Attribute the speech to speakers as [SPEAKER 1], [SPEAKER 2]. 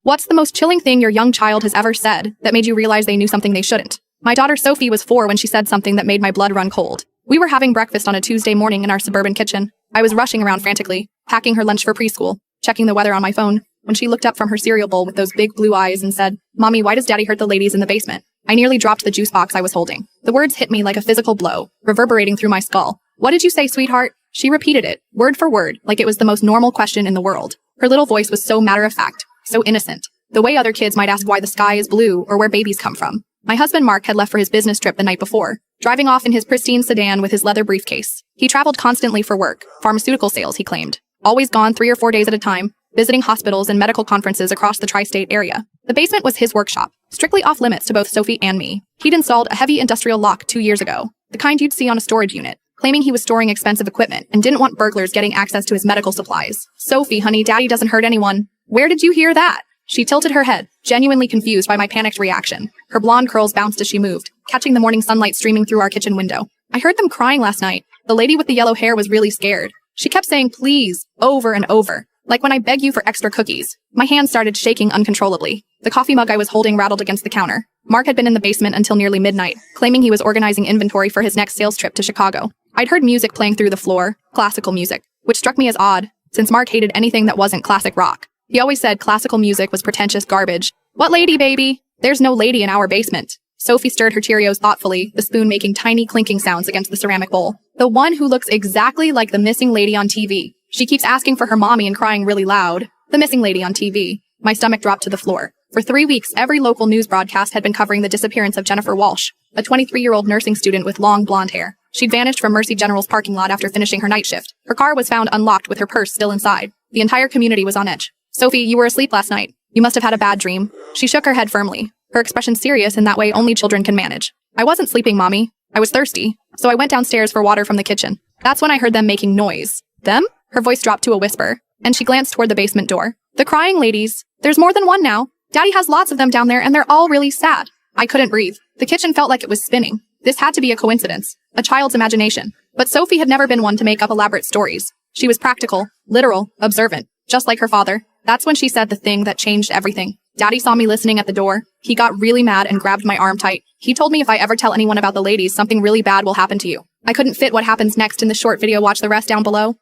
[SPEAKER 1] What's the most chilling thing your young child has ever said that made you realize they knew something they shouldn't? My daughter Sophie was 4 when she said something that made my blood run cold. We were having breakfast on a Tuesday morning in our suburban kitchen. I was rushing around frantically, packing her lunch for preschool, checking the weather on my phone, when she looked up from her cereal bowl with those big blue eyes and said, "Mommy, why does Daddy hurt the ladies in the basement?" I nearly dropped the juice box I was holding. The words hit me like a physical blow, reverberating through my skull. "What did you say, sweetheart?" She repeated it, word for word, like it was the most normal question in the world. Her little voice was so matter-of-fact, so innocent. The way other kids might ask why the sky is blue or where babies come from. My husband Mark had left for his business trip the night before, driving off in his pristine sedan with his leather briefcase. He traveled constantly for work, pharmaceutical sales, he claimed. Always gone 3 or 4 days at a time, visiting hospitals and medical conferences across the tri-state area. The basement was his workshop, strictly off limits to both Sophie and me. He'd installed a heavy industrial lock 2 years ago, the kind you'd see on a storage unit, claiming he was storing expensive equipment and didn't want burglars getting access to his medical supplies. "Sophie, honey, Daddy doesn't hurt anyone." "Where did you hear that?" She tilted her head, genuinely confused by my panicked reaction. Her blonde curls bounced as she moved, catching the morning sunlight streaming through our kitchen window. "I heard them crying last night. The lady with the yellow hair was really scared. She kept saying please, over and over. Like when I beg you for extra cookies." My hand started shaking uncontrollably. The coffee mug I was holding rattled against the counter. Mark had been in the basement until nearly midnight, claiming he was organizing inventory for his next sales trip to Chicago. I'd heard music playing through the floor, classical music, which struck me as odd, since Mark hated anything that wasn't classic rock. He always said classical music was pretentious garbage. "What lady, baby?" "There's no lady in our basement." Sophie stirred her Cheerios thoughtfully, the spoon making tiny clinking sounds against the ceramic bowl. "The one who looks exactly like the missing lady on TV. She keeps asking for her mommy and crying really loud." The missing lady on TV. My stomach dropped to the floor. For 3 weeks, every local news broadcast had been covering the disappearance of Jennifer Walsh, a 23-year-old nursing student with long blonde hair. She'd vanished from Mercy General's parking lot after finishing her night shift. Her car was found unlocked with her purse still inside. The entire community was on edge. "Sophie, you were asleep last night. You must have had a bad dream." She shook her head firmly, her expression serious in that way only children can manage. "I wasn't sleeping, Mommy. I was thirsty, so I went downstairs for water from the kitchen. That's when I heard them making noise." "Them?" Her voice dropped to a whisper, and she glanced toward the basement door. "The crying ladies. There's more than one now. Daddy has lots of them down there, and they're all really sad." I couldn't breathe. The kitchen felt like it was spinning. This had to be a coincidence, a child's imagination. But Sophie had never been one to make up elaborate stories. She was practical, literal, observant, just like her father. That's when she said the thing that changed everything. Daddy saw me listening at the door. He got really mad and grabbed my arm tight. He told me if I ever tell anyone about the ladies, something really bad will happen to you. I couldn't fit what happens next in the short video. Watch the rest down below.